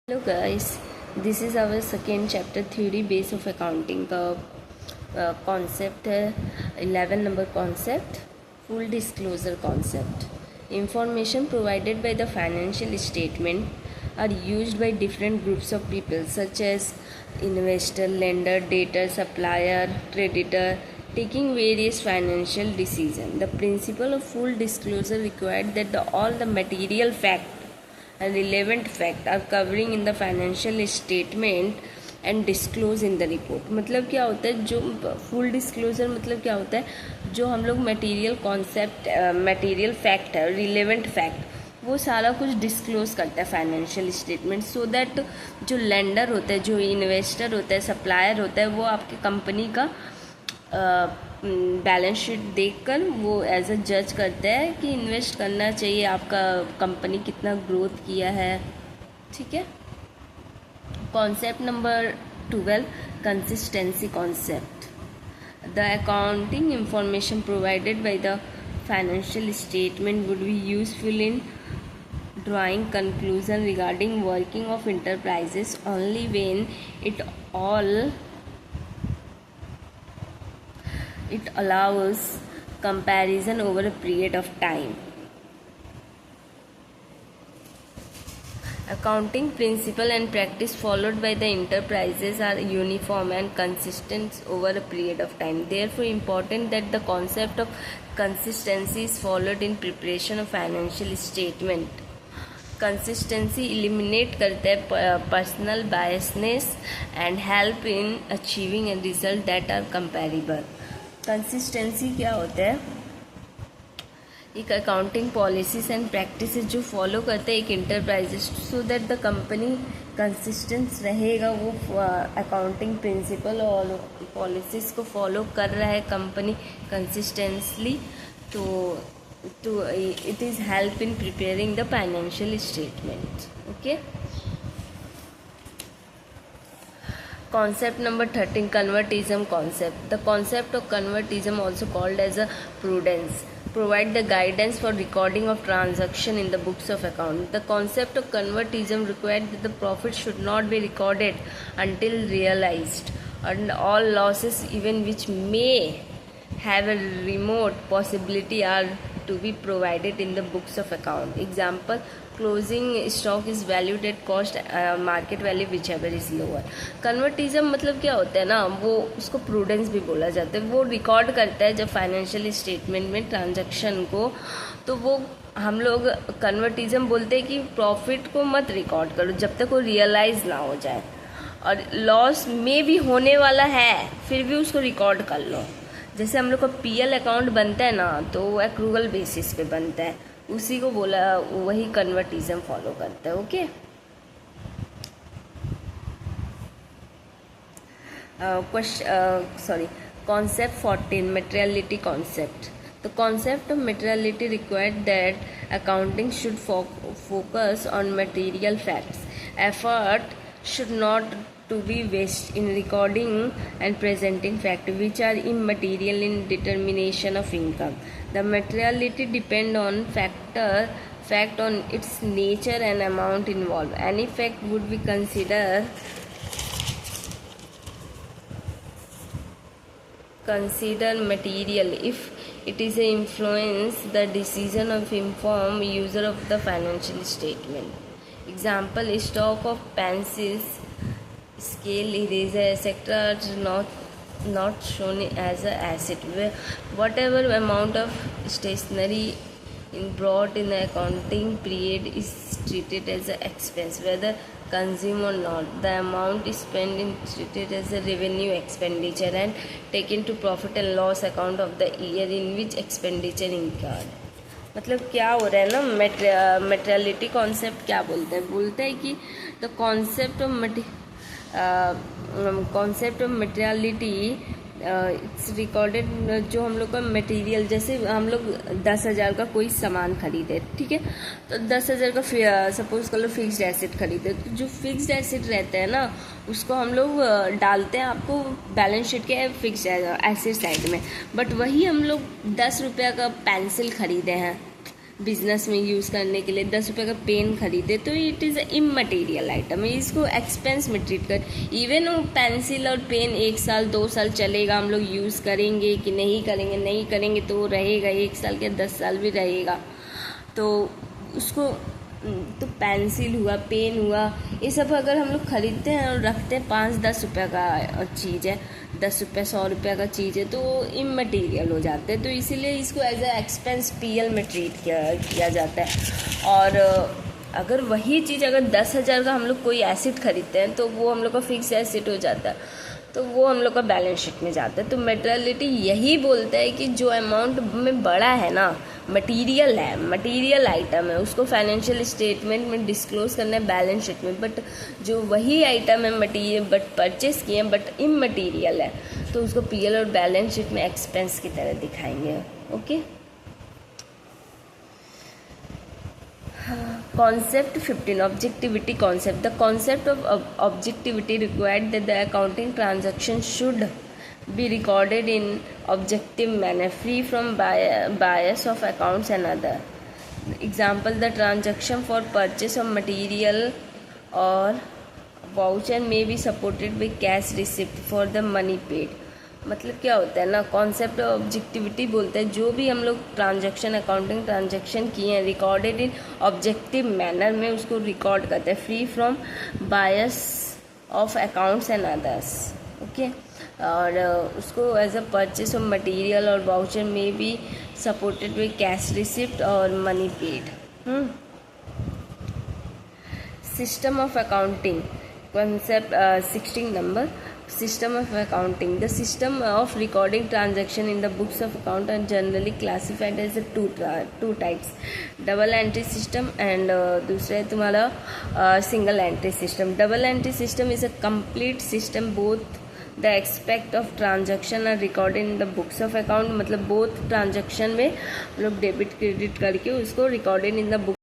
Hello guys, this is our second chapter, theory base of accounting. The concept है 11 number concept, full disclosure concept. Information provided by the financial statement are used by different groups of people such as investor, lender, debtor, supplier, creditor, taking various financial decisions. The principle of full disclosure required that all the material facts and relevant fact are covering in the financial statement and disclose in the report. मतलब क्या होता है, जो full disclosure मतलब क्या होता है, जो हम लोग मटेरियल कॉन्सेप्ट मटेरियल फैक्ट है, रिलेवेंट फैक्ट, वो सारा कुछ डिस्क्लोज करता है फाइनेंशियल स्टेटमेंट, सो दैट जो लेंडर होता है, जो इन्वेस्टर होता है, सप्लायर होता है, वो आपकी कंपनी का बैलेंस शीट देखकर वो एज अ जज करता है कि इन्वेस्ट करना चाहिए, आपका कंपनी कितना ग्रोथ किया है. ठीक है. Concept number 12, consistency concept. The accounting information provided by the financial statement would be useful in drawing conclusion regarding working of enterprises only when it allows comparison over a period of time. Accounting principle and practice followed by the enterprises are uniform and consistent over a period of time. Therefore, important that the concept of consistency is followed in preparation of financial statement. Consistency eliminate करते हैं personal biasness and help in achieving a result that are comparable. Consistency क्या होता है? एक accounting policies and practices जो follow करते हैं एक enterprises, so that the company consistence रहेगा, वो अकाउंटिंग प्रिंसिपल और पॉलिसीज को फॉलो कर रहा है कंपनी कंसिस्टेंसली, तो it is help in preparing the financial statement. Okay. Concept number 13, convertism concept. The concept of convertism, also called as a prudence, provide the guidance for recording of transaction in the books of account. The concept of convertism required that the profit should not be recorded until realized, and all losses, even which may have a remote possibility, are to be provided in the books of account. Example, closing stock is valued at cost, market value whichever is lower. कन्वर्टिज्म मतलब क्या होता है ना, वो उसको prudence भी बोला जाता है. वो रिकॉर्ड करता है जब फाइनेंशियल स्टेटमेंट में ट्रांजैक्शन को, तो वो हम लोग कन्वर्टिज्म बोलते हैं कि प्रॉफिट को मत रिकॉर्ड करो जब तक वो रियलाइज ना हो जाए, और लॉस में भी होने वाला है फिर भी उसको रिकॉर्ड कर लो. जैसे हम लोग का पीएल अकाउंट बनता है ना, तो वो एक्रूवल बेसिस पे बनता है, उसी को बोला, वही कन्वर्टिज्म फॉलो करता है. Okay. Concept 14, materiality concept. The concept of materiality required that accounting should focus on material facts. Effort should not to be wasted in recording and presenting facts which are immaterial in determination of income. The materiality depend on fact on its nature and amount involved. Any fact would be considered material if it is influence the decision of informed user of the financial statement. Example, stock of pencils, scale, eraser, etc. are not shown as an asset. Whatever amount of stationery brought in the accounting period is treated as an expense, whether consumed or not. The amount spent is treated as a revenue expenditure and taken to profit and loss account of the year in which expenditure incurred. मतलब क्या हो रहा है ना, materiality concept क्या बोलते हैं कि the concept of materiality it's recorded, जो हम लोग का मटेरियल, जैसे हम लोग 10,000 का कोई सामान खरीदे, ठीक है, तो 10,000 का सपोज कर लो फिक्स्ड एसेट खरीदे, तो जो फिक्स्ड एसेट रहता है ना, उसको हम लोग डालते हैं आपको बैलेंस शीट के फिक्स्ड एसेट साइड में. बट वही हम लोग 10 रुपया का पेंसिल खरीदे हैं, बिजनेस में यूज़ करने के लिए 10 रुपये का पेन खरीदे तो इट इज़ इमटेरियल आइटम है, इसको एक्सपेंस में ट्रीट कर। इवन वो पेंसिल और पेन 1 साल 2 साल चलेगा, हम लोग यूज़ करेंगे कि नहीं करेंगे, नहीं करेंगे तो रहेगा 1 साल के 10 साल भी रहेगा। तो उसको तो पेंसिल हुआ, पेन हुआ, ये सब अगर हम लोग खरीदते हैं और रखते हैं 5-10 रुपये का चीज़ है, 10 रुपये 100 रुपये का चीज़ है तो इमटेरियल हो जाते हैं। तो इसीलिए इसको एज ए एक्सपेंस PL में ट्रीट किया जाता है। और अगर वही चीज़ अगर 10,000 का हम लोग कोई एसिड खरीदते हैं तो वो हम लोग का फिक्स एसिड हो जाता है, तो वो हम लोग का बैलेंस शीट में जाता है। तो मेटेरियलिटी यही बोलता है कि जो अमाउंट में बड़ा है ना, मटेरियल है, मटेरियल आइटम है, उसको फाइनेंशियल स्टेटमेंट में डिस्क्लोज करना है बैलेंस शीट में। बट जो वही आइटम है मटीरियल बट परचेस किए हैं बट इमटेरियल है तो उसको PL और बैलेंस शीट में एक्सपेंस की तरह दिखाएंगे। Okay. Concept 15, objectivity concept. The concept of objectivity required that the accounting transaction should be recorded in objective manner, free from bias of accounts and other. Example, the transaction for purchase of material or voucher may be supported by cash receipt for the money paid. मतलब क्या होता है ना, concept objectivity बोलते हैं जो भी हम लोग ट्रांजैक्शन अकाउंटिंग ट्रांजैक्शन किए हैं रिकॉर्डेड इन ऑब्जेक्टिव मैनर में उसको रिकॉर्ड करते हैं, free from bias of accounts and others. Okay. और उसको as a purchase of material और वाउचर में भी सपोर्टेड बाई कैश रिसिप्ट और money paid. System of accounting concept 16 number, system of accounting. The system of recording transaction in the books of account are generally classified as two types, double entry system and दूसरा है तुम्हारा single entry system. Double entry system is a complete system, both the aspect of transaction are recorded in the books of account, मतलब both transaction में लोग debit credit करके उसको recorded in the book